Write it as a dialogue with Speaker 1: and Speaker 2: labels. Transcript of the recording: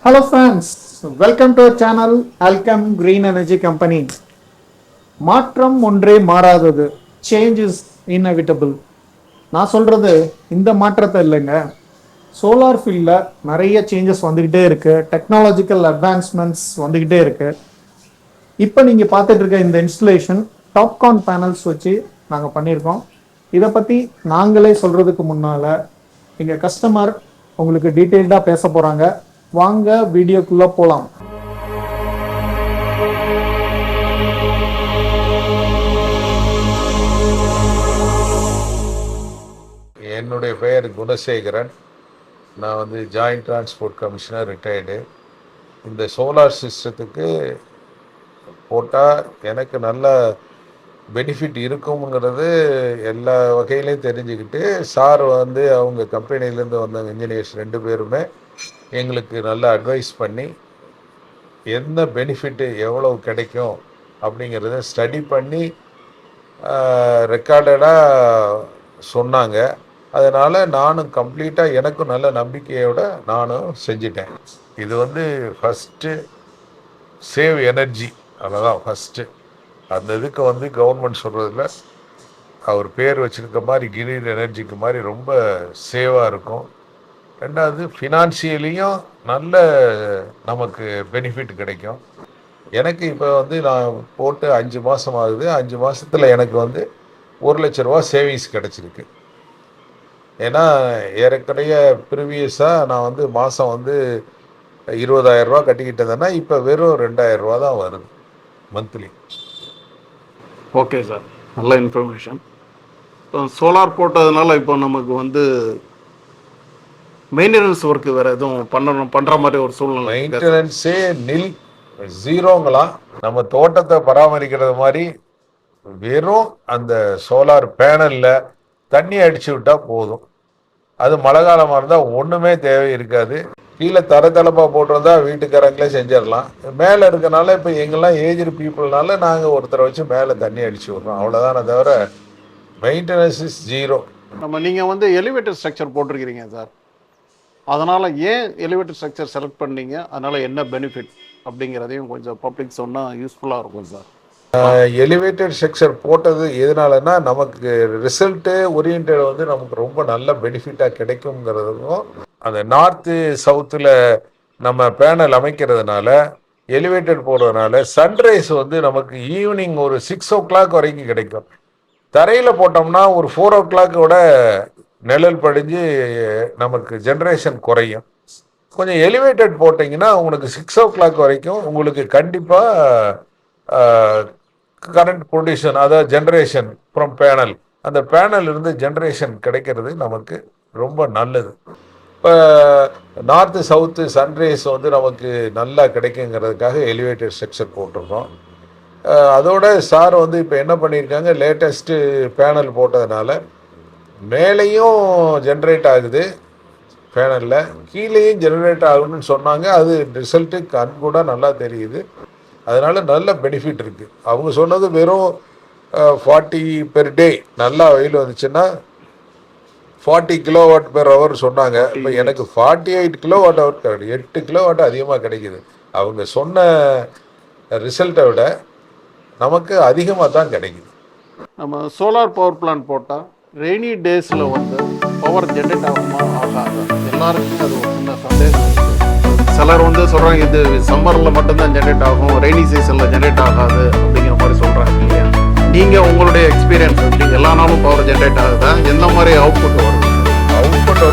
Speaker 1: Hello friends, welcome to our channel Alchem Green Energy Company. மாற்றம் ஒன்றே மாறாதது. Change is inevitable. நான் சொல்றது இந்த மாற்றத்தை இல்லைங்க. சோலார் ஃபீல்டில் நிறைய சேஞ்சஸ் வந்துக்கிட்டே இருக்கு. டெக்னாலஜிக்கல் அட்வான்ஸ்மெண்ட்ஸ் வந்துக்கிட்டே இருக்கு. இப்போ நீங்கள் பார்த்துட்டு இருக்க இந்த இன்ஸ்டலேஷன் டாப்கான் பேனல்ஸ் வச்சு நாங்கள் பண்ணியிருக்கோம். இதை பற்றி நாங்களே சொல்கிறதுக்கு முன்னால் எங்கள் கஸ்டமர் உங்களுக்கு டீட்டெயில்டாக பேச போகிறாங்க. வாங்க வீடியோக்குள்ள போலாம்.
Speaker 2: என்னுடைய பெயர் குணசேகரன். நான் ஜாயிண்ட் டிரான்ஸ்போர்ட் கமிஷனர் ரிட்டையர்டு. இந்த சோலார் சிஸ்டத்துக்கு போட்டால் எனக்கு நல்ல பெனிஃபிட் இருக்குங்கிறது எல்லா வகையிலையும் தெரிஞ்சுக்கிட்டு சார் அவங்க கம்பெனிலேருந்து வந்த இன்ஜினியர்ஸ் 2 பேருமே எங்களுக்கு நல்லா அட்வைஸ் பண்ணி என்ன பெனிஃபிட்டு எவ்வளவு கிடைக்கும் அப்படிங்கிறத ஸ்டடி பண்ணி ரெக்கார்டடாக சொன்னாங்க. அதனால் நானும் கம்ப்ளீட்டாக எனக்கும் நல்ல நம்பிக்கையோடு நானும் செஞ்சிட்டேன். இது ஃபஸ்ட்டு சேவ் எனர்ஜி, அதுதான் ஃபஸ்ட்டு. அந்த இதுக்கு கவர்மெண்ட் சொல்கிறதுல அவர் பேர் வச்சுருக்க மாதிரி கிரீன் எனர்ஜிக்கு மாதிரி ரொம்ப சேவாக இருக்கும். 2வது ஃபினான்சியலியும் நல்ல நமக்கு பெனிஃபிட் கிடைக்கும். எனக்கு இப்போ நான் போட்டு 5 மாதம் ஆகுது. 5 மாதத்தில் எனக்கு 1 லட்ச ரூபா சேவிங்ஸ் கிடச்சிருக்கு. ஏன்னா ஏறக்குறைய ப்ரீவியஸாக நான் மாதம் 20,000 ரூபா கட்டிக்கிட்டதுன்னா இப்போ வெறும் 2,000 ரூபா தான் வருது மந்த்லி.
Speaker 3: ஓகே சார், நல்ல இன்ஃபர்மேஷன். சோலார் போட்டதுனால இப்போ நமக்கு மெயின்டெனன்ஸ் ஒர்க்கு வேறு எதுவும் பண்ணுற மாதிரி ஒரு சூழ்நிலை?
Speaker 2: மெயின்டெனன்ஸே ஜீரோங்களாம். நம்ம தோட்டத்தை பராமரிக்கிறது மாதிரி வெறும் அந்த சோலார் பேனலில் தண்ணி அடிச்சு விட்டால் போதும். அது மழை காலமாக இருந்தால் ஒன்றுமே தேவை இருக்காது. கீழே தரத்தளப்பாக போட்டிருந்தா வீட்டுக்காரங்களே செஞ்சிடலாம். மேலே இருக்கனால இப்போ எங்கெல்லாம் ஏஜ்டு பீப்புள்னால நாங்கள் ஒருத்தரை வச்சு மேலே தண்ணி அடிச்சு விட்றோம், அவ்வளோதானே தவிர மெயின்டெனன்ஸ் இஸ் ஜீரோ.
Speaker 3: நீங்கள் எலிவேட்டர் ஸ்ட்ரக்சர் போட்டிருக்கிறீங்க சார், அதனால் ஏன் எலிவேட்டர் ஸ்ட்ரக்சர் செலக்ட் பண்ணீங்க, அதனால் என்ன பெனிஃபிட் அப்படிங்கிறதையும் கொஞ்சம் பப்ளிக் சொன்னால் யூஸ்ஃபுல்லாக இருக்கும் சார்.
Speaker 2: எலிவேட்டட் ஸ்ட்ரக்சர் போட்டது எதனாலன்னா நமக்கு ரிசல்ட்டு ஓரியன்ட் நமக்கு ரொம்ப நல்ல பெனிஃபிட்டாக கிடைக்குங்கிறதுக்கும், அந்த நார்த்து சவுத்தில் நம்ம பேனல் அமைக்கிறதுனால எலிவேட்டட் போடுறதுனால சன்ரைஸ் நமக்கு ஈவினிங் ஒரு 6 o'clock வரைக்கும் கிடைக்கும். தரையில் போட்டோம்னா ஒரு 4 o'clock நிழல் படிஞ்சு நமக்கு ஜென்ரேஷன் குறையும். கொஞ்சம் எலிவேட்டட் போட்டிங்கன்னா உங்களுக்கு 6 o'clock வரைக்கும் உங்களுக்கு கண்டிப்பாக கரண்ட் ப்ரொடியூஷன், அதாவது ஜென்ரேஷன் ஃப்ரம் பேனல், அந்த பேனல் இருந்து ஜென்ரேஷன் கிடைக்கிறது நமக்கு ரொம்ப நல்லது. இப்போ நார்த்து சவுத்து சன்ரைஸ் நமக்கு நல்லா கிடைக்குங்கிறதுக்காக எலிவேட்டட் ஸ்ட்ரக்சர் போட்டிருக்கோம். அதோட சார் இப்போ என்ன பண்ணியிருக்காங்க, லேட்டஸ்ட்டு பேனல் போட்டதுனால மேலேயும் ஜென்ரேட் ஆகுது பேனலில், கீழேயும் ஜென்ரேட் ஆகணும்னு சொன்னாங்க. அது ரிசல்ட்டு கண் கூட நல்லா தெரியுது. அதனால் நல்ல பெனிஃபிட் இருக்குது. அவங்க சொன்னது வெறும் 40 per day நல்லா வெயில் வந்துச்சுன்னா 40 kWh சொன்னாங்க. இப்போ எனக்கு 48 kWh கிடையாது, 8 kW அதிகமாக கிடைக்குது. அவங்க சொன்ன ரிசல்ட்டை விட நமக்கு அதிகமாக தான் கிடைக்குது.
Speaker 3: நம்ம சோலார் பவர் பிளான்ட் போட்டால் ரெய்னி டேஸில் பவர் ஜென்ரேட் ஆகுமா ஆகாது, எல்லாருக்குமே அது ஒரு சின்ன சந்தேகம் இருக்குது. சிலர் சொல்கிறாங்க இது சம்மரில் மட்டும்தான் ஜென்ரேட் ஆகும், ரெய்னி சீசனில் ஜென்ரேட் ஆகாது அப்படிங்கிற மாதிரி சொல்கிறாங்க இல்லையா? நீங்கள் உங்களுடைய எக்ஸ்பீரியன்ஸ் எப்படி, எல்லா நாளும் பவர் ஜென்ரேட் ஆகுதா, எந்த மாதிரி அவுட்புட் வருது?
Speaker 2: அவுட்புட்